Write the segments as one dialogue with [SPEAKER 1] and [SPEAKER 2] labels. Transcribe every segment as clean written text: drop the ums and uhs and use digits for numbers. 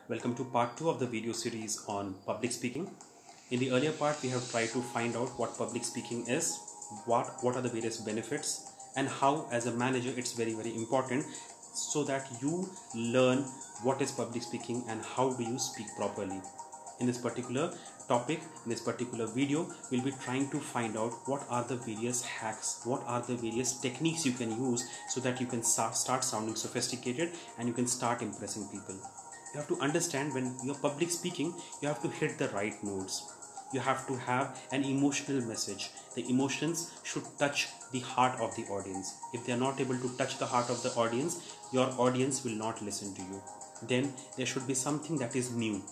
[SPEAKER 1] Welcome to part 2 of the video series on public speaking. In the earlier part, we have tried to find out what public speaking is, what are the various benefits, and how as a manager it's very important so that you learn what is public speaking and how do you speak properly. In this particular topic, in this particular video, we'll be trying to find out what are the various hacks, what are the various techniques you can use so that you can start sounding sophisticated and you can start impressing people. You have to understand when you're public speaking, you have to hit the right notes. You have to have an emotional message. The emotions should touch the heart of the audience. If they are not able to touch the heart of the audience, your audience will not listen to you. Then there should be something that is new.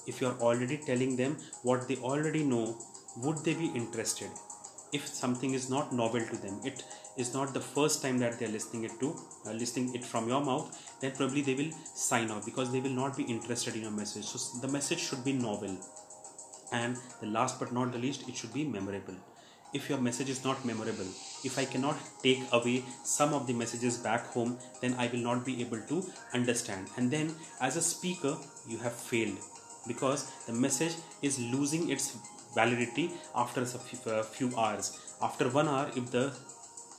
[SPEAKER 1] If you are already telling them what they already know, would they be interested? If something is not novel to them, it is not the first time that they are listening it from your mouth, then probably they will sign off because they will not be interested in your message. So the message should be novel, and the last but not the least, it should be memorable. If your message is not memorable, if I cannot take away some of the messages back home, then I will not be able to understand, and then as a speaker you have failed, because the message is losing its validity after a few hours. After 1 hour, if the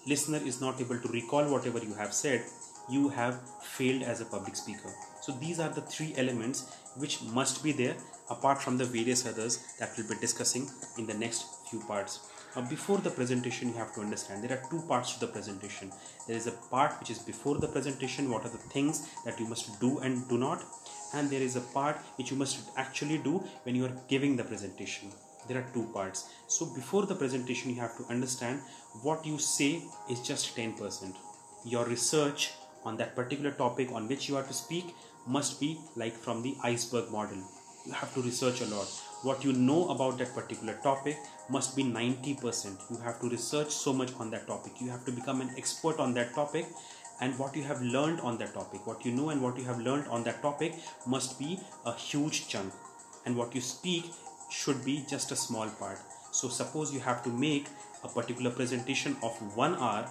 [SPEAKER 1] listener is not able to recall whatever you have said, you have failed as a public speaker. So these are the 3 elements which must be there, apart from the various others that we'll be discussing in the next few parts. Now, before the presentation, you have to understand there are 2 parts to the presentation. There is a part which is before the presentation, what are the things that you must do and do not, and there is a part which you must actually do when you are giving the presentation. There are 2 parts. So before the presentation, you have to understand what you say is just 10%. Your research on that particular topic on which you are to speak must be like from the iceberg model. You have to research a lot. What you know about that particular topic must be 90%. You have to research so much on that topic. You have to become an expert on that topic, and what you have learned on that topic, what you know and what you have learned on that topic must be a huge chunk, and what you speak should be just a small part. So suppose you have to make a particular presentation of 1 hour,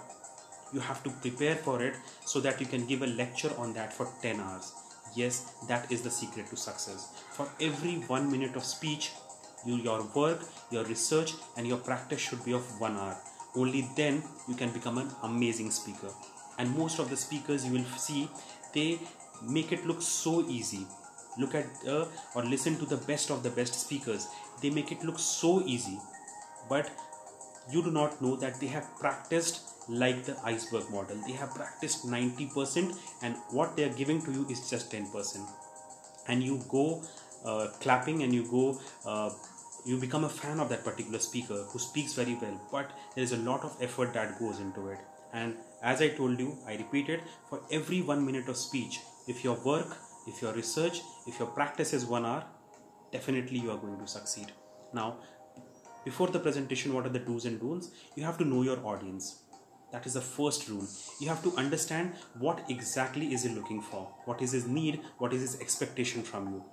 [SPEAKER 1] you have to prepare for it so that you can give a lecture on that for 10 hours. Yes, that is the secret to success. For every 1 minute of speech, your work, your research and your practice should be of 1 hour. Only then you can become an amazing speaker. And most of the speakers you will see, they make it look so easy. Look at or listen to the best of the best speakers. They make it look so easy, but you do not know that they have practiced like the iceberg model. They have practiced 90%, and what they are giving to you is just 10%. And you go clapping, and you become a fan of that particular speaker who speaks very well, but there is a lot of effort that goes into it. And as I told you, I repeat it, for every 1 minute of speech, if your work, if your research, if your practice is 1 hour, definitely you are going to succeed. Now, before the presentation, what are the do's and don'ts? You have to know your audience. That is the first rule. You have to understand what exactly is he looking for, what is his need, what is his expectation from you,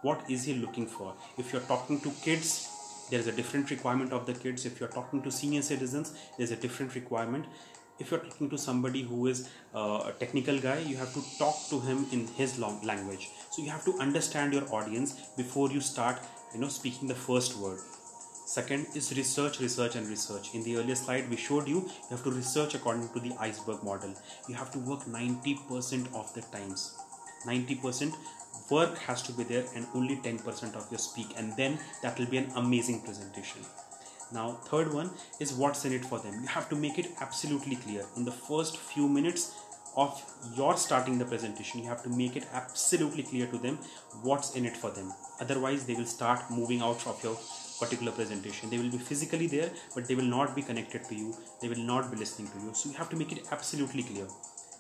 [SPEAKER 1] what is he looking for. If you're talking to kids, there is a different requirement of the kids. If you're talking to senior citizens, there's a different requirement. If you're talking to somebody who is a technical guy, you have to talk to him in his language. So you have to understand your audience before you start speaking the first word. Second is research. In the earlier slide we showed you have to research according to the iceberg model. You have to work 90% of the times. 90% work has to be there, and only 10% of your speak, and then that will be an amazing presentation. Now, third one is what's in it for them. You have to make it absolutely clear. In the first few minutes of your starting the presentation, you have to make it absolutely clear to them what's in it for them. Otherwise, they will start moving out of your particular presentation. They will be physically there, but they will not be connected to you. They will not be listening to you. So you have to make it absolutely clear.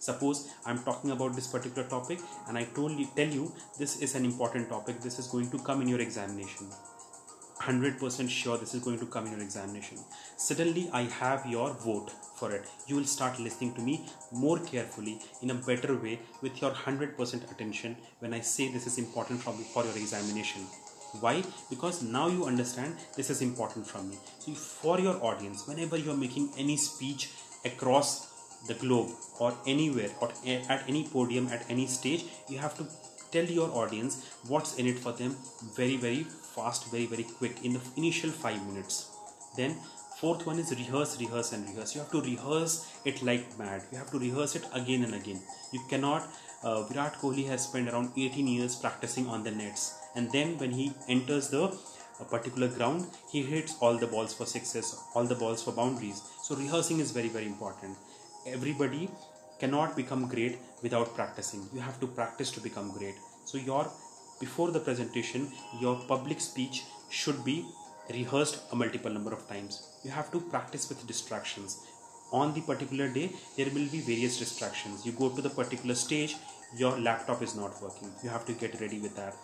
[SPEAKER 1] Suppose I'm talking about this particular topic, and I tell you this is an important topic. This is going to come in your examination. 100% sure this is going to come in your examination. Suddenly I have your vote for it. You will start listening to me more carefully, in a better way, with your 100% attention when I say this is important for your examination. Why? Because now you understand this is important from me. So for your audience, whenever you are making any speech across the globe or anywhere or at any podium, at any stage, you have to Tell your audience what's in it for them very, very fast, very, very quick in the initial 5 minutes. Then fourth one is rehearse, rehearse and rehearse. You have to rehearse it like mad. You have to rehearse it again and again. You cannot, Virat Kohli has spent around 18 years practicing on the nets, and then when he enters the a particular ground, he hits all the balls for sixes, all the balls for boundaries. So rehearsing is very, very important. Everybody cannot become great without practicing. You have to practice to become great. So before the presentation, your public speech should be rehearsed a multiple number of times. You have to practice with distractions. On the particular day, there will be various distractions. You go to the particular stage, your laptop is not working. You have to get ready with that.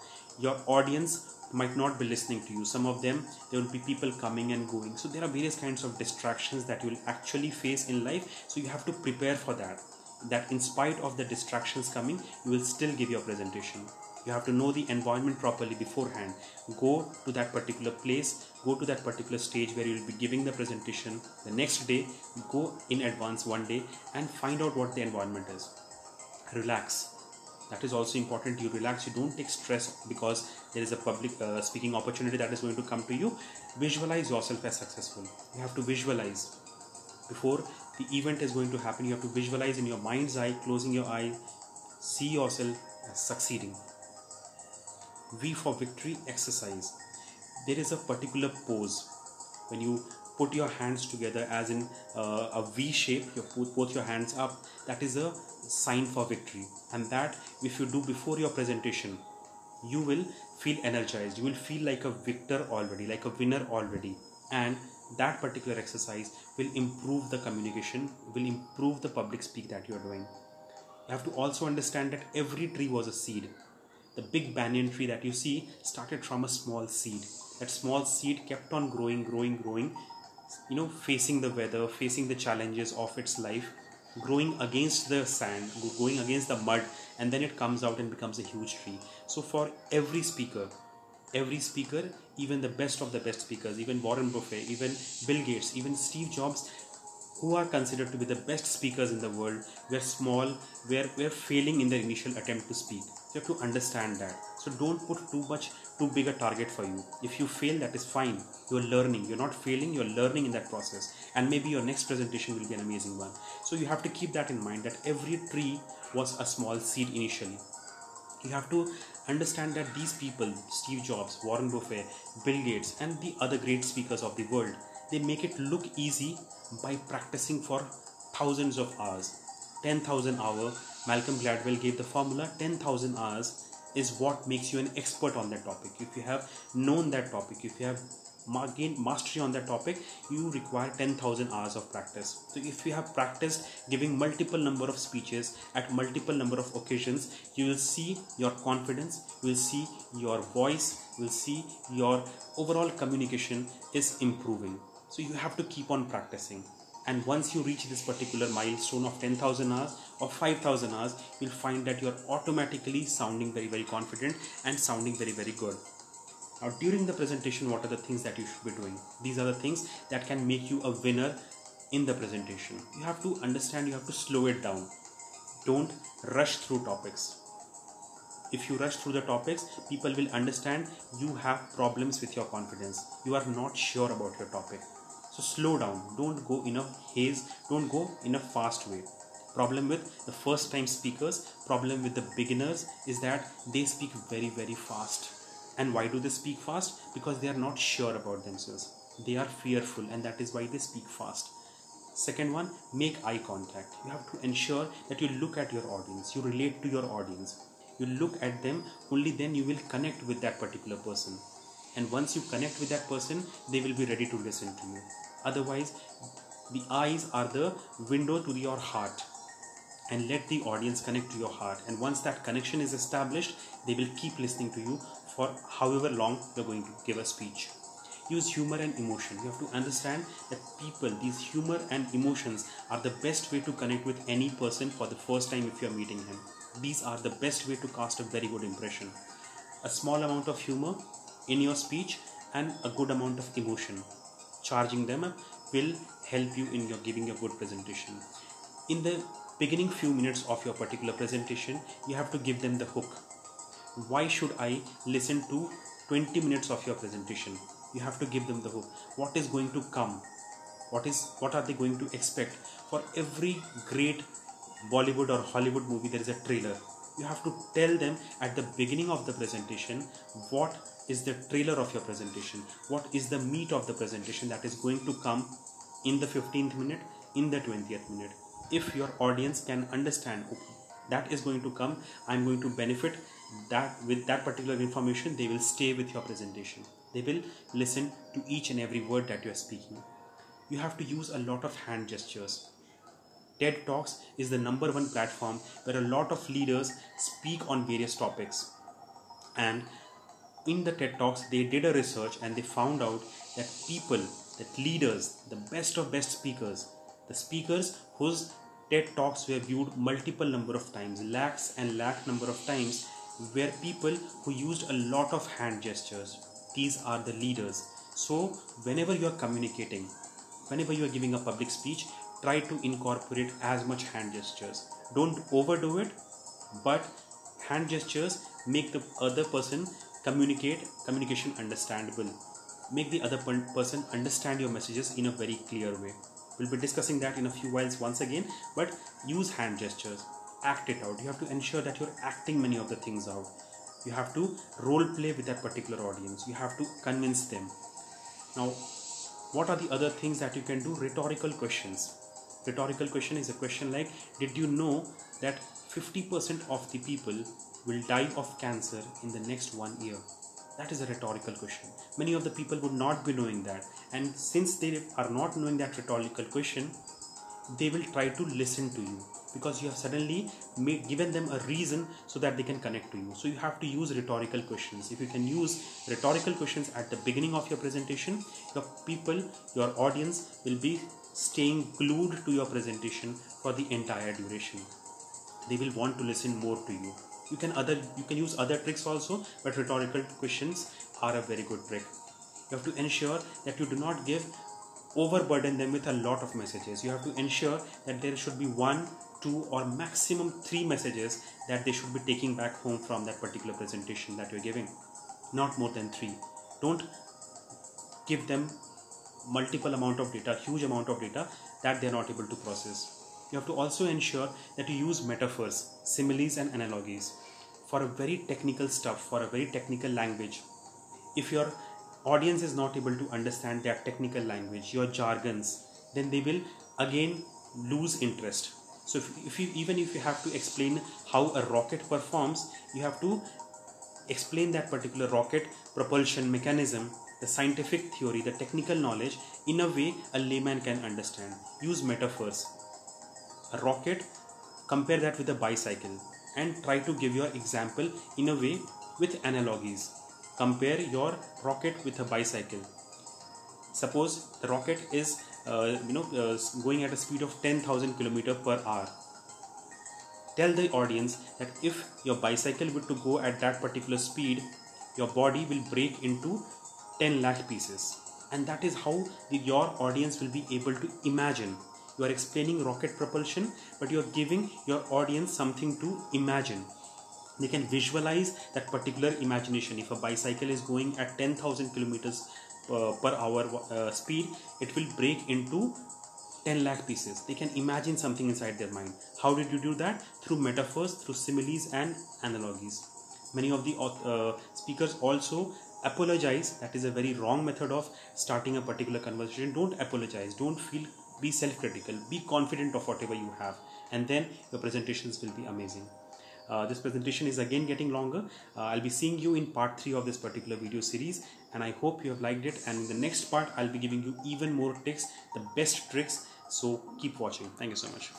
[SPEAKER 1] Your audience might not be listening to you. Some of them, there will be people coming and going. So there are various kinds of distractions that you will actually face in life. So you have to prepare for that in spite of the distractions coming, you will still give your presentation. You have to know the environment properly beforehand. Go to that particular place, go to that particular stage where you will be giving the presentation. The next day, go in advance one day and find out what the environment is. Relax. That is also important. You relax, you don't take stress because there is a public speaking opportunity that is going to come to you. Visualize yourself as successful. You have to visualize before the event is going to happen. You have to visualize in your mind's eye, closing your eye, see yourself as succeeding. V for victory exercise. There is a particular pose when you put your hands together as in a V shape. You put both your hands up. That is a sign for victory, and that if you do before your presentation, you will feel energized. You will feel like a victor already, like a winner already, and that particular exercise will improve the communication, will improve the public speak that you are doing. You have to also understand that every tree was a seed. The big banyan tree that you see started from a small seed. That small seed kept on growing, facing the weather, facing the challenges of its life, growing against the sand, going against the mud, and then it comes out and becomes a huge tree. So for every speaker, even the best of the best speakers, even Warren Buffett, even Bill Gates, even Steve Jobs, who are considered to be the best speakers in the world, were small, were failing in their initial attempt to speak. You have to understand that. So don't put too big a target for you. If you fail, that is fine. You're learning. You're not failing, you're learning in that process. And maybe your next presentation will be an amazing one. So you have to keep that in mind, that every tree was a small seed initially. You have to understand that these people, Steve Jobs, Warren Buffett, Bill Gates, and the other great speakers of the world, they make it look easy by practicing for thousands of hours. 10,000 hours. Malcolm Gladwell gave the formula. 10,000 hours is what makes you an expert on that topic. If you have known that topic, if you have gained mastery on that topic, you require 10,000 hours of practice. So if you have practiced giving multiple number of speeches at multiple number of occasions, you will see your confidence, you will see your voice, you will see your overall communication is improving. So you have to keep on practicing. And once you reach this particular milestone of 10,000 hours or 5,000 hours, you'll find that you're automatically sounding very, very confident and sounding very, very good. Now, during the presentation, what are the things that you should be doing? These are the things that can make you a winner in the presentation. You have to understand, you have to slow it down. Don't rush through topics. If you rush through the topics, people will understand you have problems with your confidence. You are not sure about your topic. So slow down. Don't go in a haze. Don't go in a fast way. Problem with the first time speakers, problem with the beginners is that they speak very, very fast. And why do they speak fast? Because they are not sure about themselves. They are fearful, and that is why they speak fast. Second one, make eye contact. You have to ensure that you look at your audience. You relate to your audience. You look at them, only then you will connect with that particular person. And once you connect with that person, they will be ready to listen to you. Otherwise, the eyes are the window to your heart, and let the audience connect to your heart. And once that connection is established, they will keep listening to you for however long you're going to give a speech. Use humor and emotion. You have to understand that people, these humor and emotions are the best way to connect with any person for the first time if you're meeting him. These are the best way to cast a very good impression. A small amount of humor in your speech and a good amount of emotion, charging them up, will help you in your giving a good presentation. In the beginning few minutes of your particular presentation, you have to give them the hook. Why should I listen to 20 minutes of your presentation? You have to give them the hook. What is going to come? What are they going to expect? For every great Bollywood or Hollywood movie, there is a trailer. You have to tell them at the beginning of the presentation what is the trailer of your presentation, what is the meat of the presentation that is going to come in the 15th minute, in the 20th minute. If your audience can understand, okay, that is going to come, I'm going to benefit that with that particular information, they will stay with your presentation. They will listen to each and every word that you are speaking. You have to use a lot of hand gestures. TED Talks is the #1 platform where a lot of leaders speak on various topics. And in the TED Talks, they did a research and they found out that leaders, the best of best speakers, the speakers whose TED Talks were viewed multiple number of times, lakhs and lakh number of times, were people who used a lot of hand gestures. These are the leaders. So whenever you are communicating, whenever you are giving a public speech, try to incorporate as much hand gestures. Don't overdo it, but hand gestures make the other person communication understandable. Make the other person understand your messages in a very clear way. We'll be discussing that in a few whiles once again, but use hand gestures. Act it out. You have to ensure that you're acting many of the things out. You have to role play with that particular audience. You have to convince them. Now, what are the other things that you can do? Rhetorical questions. Rhetorical question is a question like, did you know that 50% of the people will die of cancer in the next 1 year? That is a rhetorical question. Many of the people would not be knowing that, and since they are not knowing that rhetorical question, they will try to listen to you because you have suddenly given them a reason so that they can connect to you. So you have to use rhetorical questions. If you can use rhetorical questions at the beginning of your presentation, your audience will be staying glued to your presentation for the entire duration. They will want to listen more to you. You can use other tricks also, but rhetorical questions are a very good trick. You have to ensure that you do not overburden them with a lot of messages. You have to ensure that there should be 1, 2 or maximum 3 messages that they should be taking back home from that particular presentation that you're giving. Not more than 3. Don't give them multiple amount of data, huge amount of data that they're not able to process. You have to also ensure that you use metaphors, similes and analogies for a very technical stuff, for a very technical language. If your audience is not able to understand that technical language, your jargons, then they will again lose interest. So if you have to explain how a rocket performs, you have to explain that particular rocket propulsion mechanism, the scientific theory, the technical knowledge in a way a layman can understand. Use metaphors. A rocket, compare that with a bicycle and try to give your example in a way with analogies. Compare your rocket with a bicycle. Suppose the rocket is going at a speed of 10,000 km/h. Tell the audience that if your bicycle were to go at that particular speed, your body will break into 10 lakh pieces. And that is how your audience will be able to imagine. You are explaining rocket propulsion, but you are giving your audience something to imagine. They can visualize that particular imagination. If a bicycle is going at 10,000 km/h speed, it will break into 10 lakh pieces. They can imagine something inside their mind. How did you do that? Through metaphors, through similes and analogies. Many of the speakers also apologize. That is a very wrong method of starting a particular conversation. Don't apologize. Be self-critical. Be confident of whatever you have, and then your presentations will be amazing. This presentation is again getting longer. I'll be seeing you in part 3 of this particular video series, and I hope you have liked it. And in the next part, I'll be giving you even more tips, the best tricks. So keep watching. Thank you so much.